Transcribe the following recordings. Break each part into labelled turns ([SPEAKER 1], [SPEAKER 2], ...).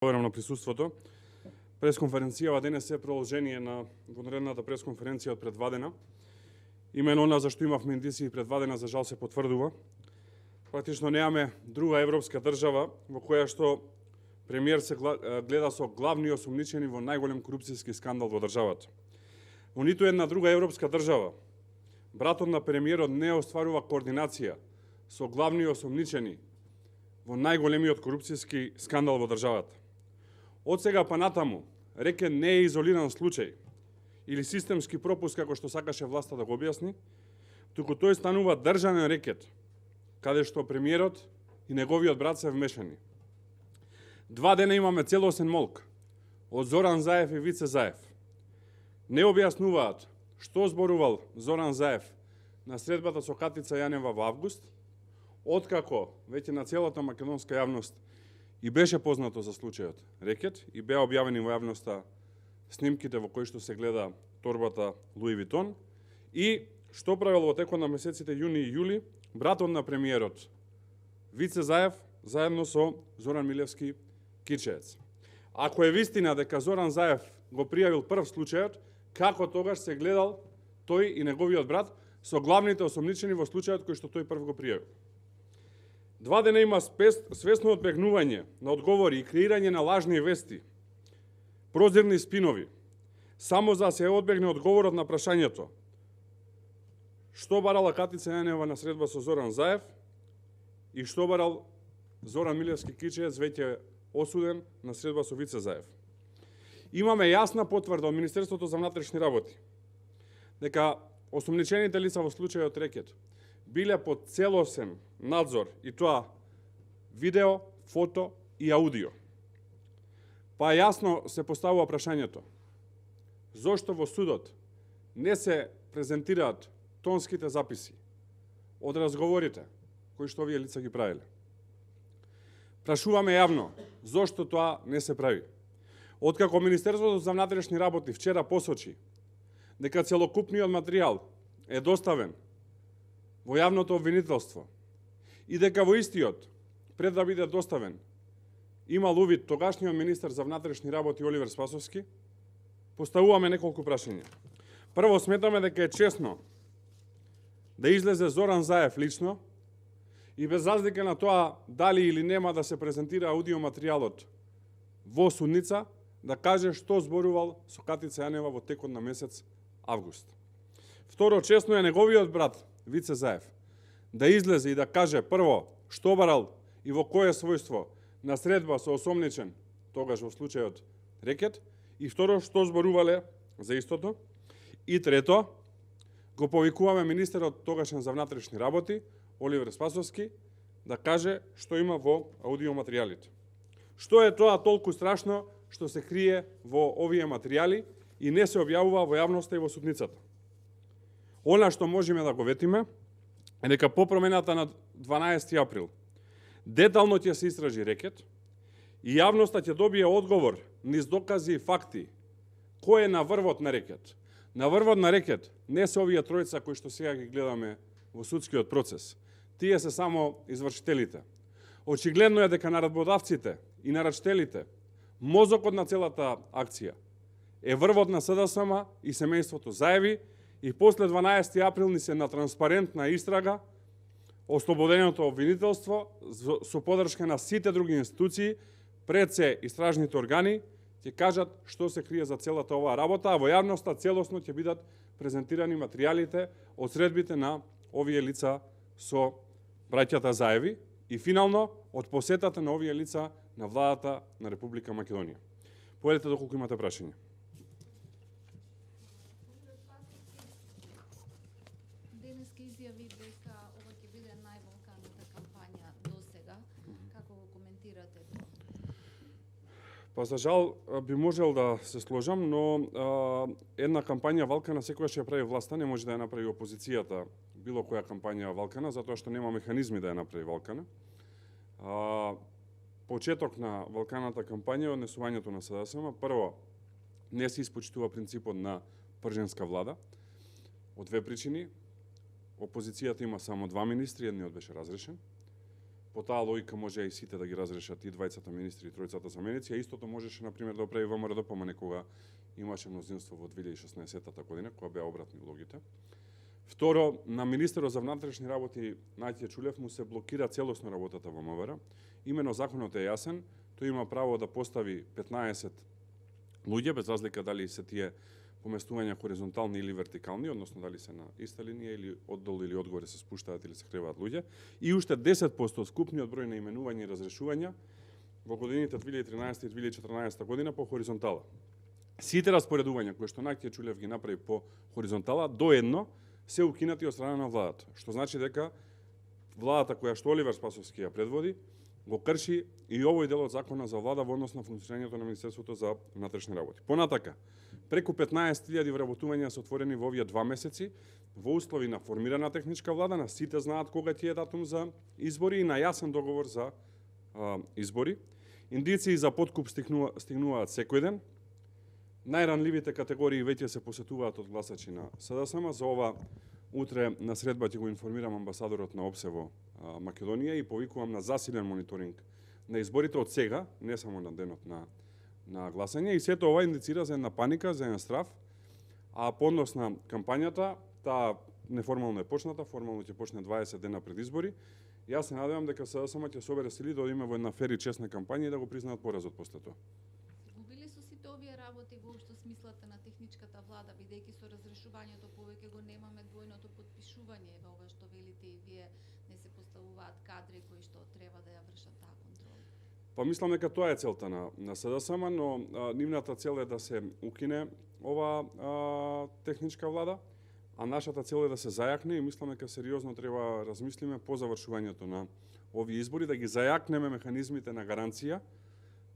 [SPEAKER 1] Благодарам на присуството. Пресконференцијава денес е продолжение на вонредната пресконференција од предвадена. Именно она зашто имавме индиции предвадена, за жал се потврдува. Практично немаме друга европска држава во која што премиер се гледа со главни осумничени во најголем корупцијски скандал во државата. Во ниту една друга европска држава братот на премиерот не остварува координација со главни осумничени во најголемиот корупцијски скандал во државата. Од сега па натаму, рекет не е изолиран случај или системски пропуск, како што сакаше власта да го објасни, туку тој станува државен рекет, каде што премиерот и неговиот брат се вмешани. 2 дена имаме целосен молк од Зоран Заев и Вице Заев. Не објаснуваат што зборувал Зоран Заев на средбата со Катица Јанева во август, откако веќе на целата македонска јавност и беше познато за случајот рекет и беа објавени во јавноста снимките во кои што се гледа торбата Луи Витон и што правил во текот на месеците јуни и јули братот на премиерот Вице Заев заедно со Зоран Милевски Кичеец. Ако е вистина дека Зоран Заев го пријавил прв случајот, како тогаш се гледал тој и неговиот брат со главните осомничени во случајот кој што тој прв го пријавил? 2 дена има свесно одбегнување на одговори и креирање на лажни вести, прозирни спинови, само за да се одбегне одговорот на прашањето што барала Катица Јанева на средба со Зоран Заев и што барал Зоран Милевски Кичеец, веќе осуден на средба со Вице Заев. Имаме јасна потврда од Министерството за внатрешни работи дека осумничените лица во случајот рекет биле под целосен надзор, и тоа видео, фото и аудио. Па јасно се поставува прашањето зошто во судот не се презентираат тонските записи од разговорите кои што овие лица ги правиле. Прашуваме јавно зошто тоа не се прави. Откако Министерството за внатрешни работи вчера посочи дека целокупниот материјал е доставен во јавното обвинителство и дека во истиот, пред да биде доставен, имал увид тогашниот министер за внатрешни работи Оливер Спасовски, поставуваме неколку прашања. Прво, сметаме дека е честно да излезе Зоран Заев лично и без разлика на тоа дали или нема да се презентира аудиоматеријалот во судница, да каже што зборувал со Катица Јанева во текот на месец август. Второ, честно е неговиот брат Вице Заев да излезе и да каже прво што барал и во кое својство на средба со осомничен тогаш во случајот рекет, и второ што зборувале за истото, и трето го повикуваме министерот тогашен за внатрешни работи Оливер Спасовски да каже што има во аудиоматеријалите. Што е тоа толку страшно што се крие во овие материјали и не се објавува во јавноста и во судницата? Она што можеме да го ветиме е дека по промената на 12 април детално ќе се истражи рекет и јавноста ќе добие одговор низ докази и факти кој е на врвот на рекет. На врвот на рекет не се овие тројца кои што сега ги гледаме во судскиот процес. Тие се само извршителите. Очигледно е дека наредбодавците и нарачителите, мозокот на целата акција е врвот на СДСМ и семејството Заеви, и после 12 април ни се на транспарентна истрага, ослободеното обвинителство со поддршка на сите други институции, пред се истражните органи, ќе кажат што се крие за целата оваа работа, а во јавноста целосно ќе бидат презентирани материјалите од средбите на овие лица со браќата Заеви и финално од посетата на овие лица на владата на Република Македонија. Поедете доколку имате прашања.
[SPEAKER 2] Денеска изјави дека ова ќе биде најволканата кампања досега. Како го коментирате тоа?
[SPEAKER 1] Па за жал би можел да се сложам, но една кампања валкана секогаш ја прави власта, не може да ја направи опозицијата било која кампања валкана, затоа што нема механизми да ја направи валкана. Почеток на валканата кампања е однесувањето на СДСМ. Прво, не се испочитува принципот на прженска влада, од две причини. Опозицијата има само 2 министри, едниот беше разрешен. по таа логика може и сите да ги разрешат и двајцата министри и тројцата заменици, а истото можеше на пример да прави ВМРО кога имаше мнозинство во 2016 година, кога беа обратни улогите. Второ, на министерот за внатрешни работи Најтје Чулев му се блокира целосно работата во МВР. Имено законот е јасен, тој има право да постави 15 луѓе, без разлика дали се тие поместувања хоризонтални или вертикални, односно дали се на иста линија или оддолу или одгоре се спуштаат или се креваат луѓе, и уште 10% од скупниот број на именувања и разрешувања во годините 2013 и 2014 година по хоризонтала. Сите распоредувања кои што Најтје Чулев ги направи по хоризонтала до едно се укинати од страна на владата, што значи дека владата која што Оливер Спасовски ја предводи го крши и овој дел од закона за влада во однос на функционирањето на Министерството за внатрешни работи. Понатака, преку 15.000 вработувања се отворени во овие 2 месеци во услови на формирана техничка влада, на сите знаат кога ти е датум за избори и на јасен договор за избори. Индици за подкуп стигнуваат секој ден. Најранливите категории веќе се посетуваат од гласачи на СДСМ. За ова утре на средба ќе го информирам амбасадорот на ОПСЕ во Македонија и повикувам на засилен мониторинг на изборите од сега, не само на денот на гласање, и сето ова индицира за една паника, за еден страв, а по однос на кампањата, таа неформално е почната, формално ќе почне 20 дена пред избори. Јас се надевам дека СДСМ ќе собере сили да одиме во една фер и честна кампања и да го признаат поразот после тоа.
[SPEAKER 2] Губили со сите овие работи воопшто смислата на техничката влада, бидејќи со разрешувањето повеќе го немаме двојното подпишување, во ова што велите и вие, не се поставуваат кадри кои што треба да ја вршат таа контрола.
[SPEAKER 1] Па мислам дека тоа е целта на СДСМ, но нивната цел е да се укине ова техничка влада, а нашата цел е да се зајакне и мислам дека сериозно треба размислиме по завршувањето на овие избори, да ги зајакнеме механизмите на гаранција,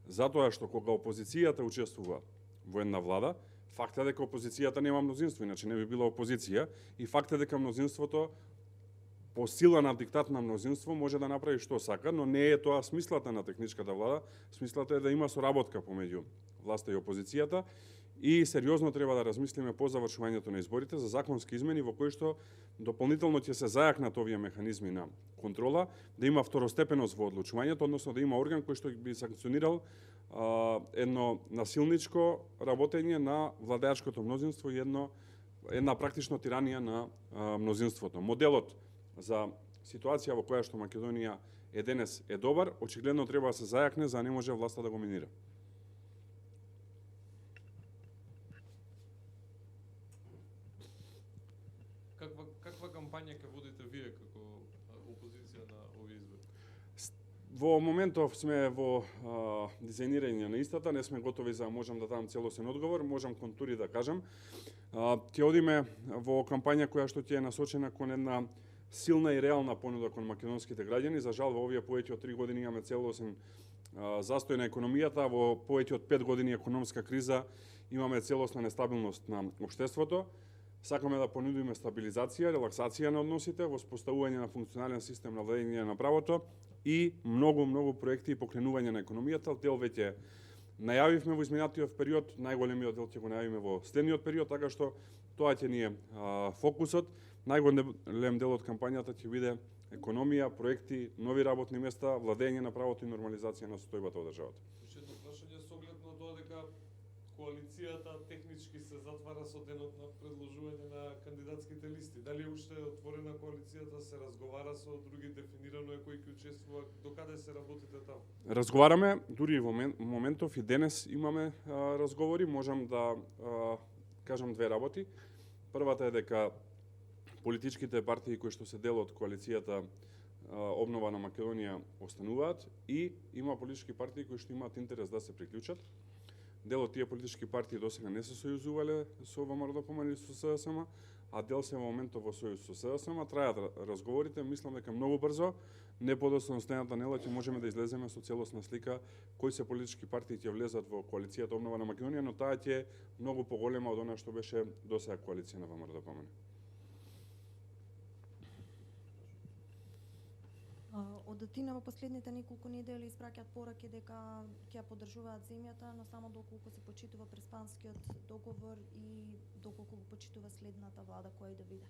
[SPEAKER 1] затоа што кога опозицијата учествува во една влада, факт е дека опозицијата нема мнозинство, иначе не би била опозиција, и факт е дека мнозинството по сила на диктат на мнозинство може да направи што сака, но не е тоа смислата на техничката влада. Смислата е да има соработка помеѓу власта и опозицијата и сериозно треба да размислиме по завршувањето на изборите за законски измени во кои што дополнително ќе се зајакнат овие механизми на контрола, да има второстепеност во одлучувањето, односно да има орган кој што би санкционирал едно насилничко работење на владеачкото мнозинство и една практично тиранија на мнозинството. Моделот за ситуација во која што Македонија е денес е добар, очигледно треба да се зајакне, за да не може власта да го минира.
[SPEAKER 3] Каква кампања ќе водите вие како опозиција на овие избори?
[SPEAKER 1] Во моментов сме во дизајнирање на истата, не сме готови за да можам да дадам целосен одговор, можам контури да кажам. Ќе одиме во кампања која што ќе е насочена кон една силна и реална понуда кон македонските граѓани. За жал, во овие повеќе од 3 години имаме целосен застој на економијата, во повеќе од 5 години економска криза имаме целосна нестабилност на општеството. Сакаме да понудиме стабилизација, релаксација на односите, воспоставување на функционален систем на владење на правото и многу проекти и покренување на економијата. Дел веќе најавивме во изминатиот период, најголемиот дел ќе го најавиме во следниот период, така што тоа ќе ни е фокусот. Најголем дел од кампањата ќе биде економија, проекти, нови работни места, владење на правото и нормализација на состојбата во државата.
[SPEAKER 3] Уште едно прашање со оглед на тоа дека коалицијата технички се затвара со денот на предложување на кандидатските листи. Дали уште е отворена коалицијата, се разговара со други, дефинирано е кој ќе учествува, докаде се работите таму?
[SPEAKER 1] Разговараме, дури во моментов и денес имаме разговори, можам да кажам две работи. Првата е дека политичките партии кои што се дел од коалицијата Обнова на Македонија остануваат и има политички партии кои што имаат интерес да се приклучат. Дел од тие политички партии досега не се сојузувале со ВМРО или со СДСМ, а дел се во моментот во сојуз со СДСМ. Трајат разговорите, мислам дека многу брзо, не подоцна следната недела ќе можеме да излеземе со целосна слика кои се политички партии ќе влезат во коалицијата Обнова на Македонија, но таа ќе е многу поголема од она што беше досега коалиција на ВМРО.
[SPEAKER 4] Од Атина во последните неколку недели испраќаат пораки дека ќе ја поддржуваат земјата, но само доколку се почитува преспанскиот договор и доколку го почитува следната влада која и да биде.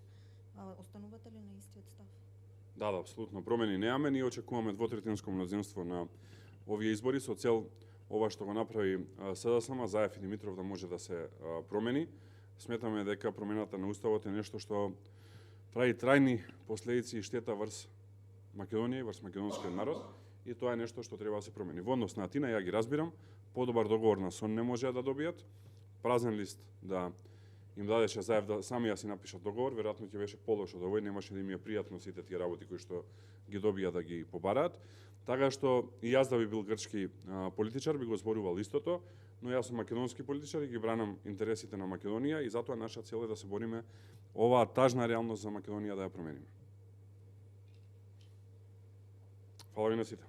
[SPEAKER 4] Останувате ли на истиот став?
[SPEAKER 1] Да, апсолутно. Промени немаме, ние очекуваме двотретинско мнозинство на овие избори со цел ова што го направи СДСМ, Заев и Димитров да може да се промени. Сметаме дека промената на уставот е нешто што прави трајни последици и штета врз Македонија и врз македонскиот народ и тоа е нешто што треба да се промени. Во однос на Атина, ја ги разбирам, подобар договор на СОН не можеа да добијат, празен лист да им дадеше Заев да сами ја си напишат договор, веројатно ќе беше полошо од овој, немаше да им е пријатно сите тие работи кои што ги добија да ги побараат. Така што и јас да би бил грчки политичар би го зборувал истото, но јас сум македонски политичар и ги бранам интересите на Македонија и затоа наша цел е да се бориме оваа тажна реалност за Македонија да ја промениме. Фала ви на сите.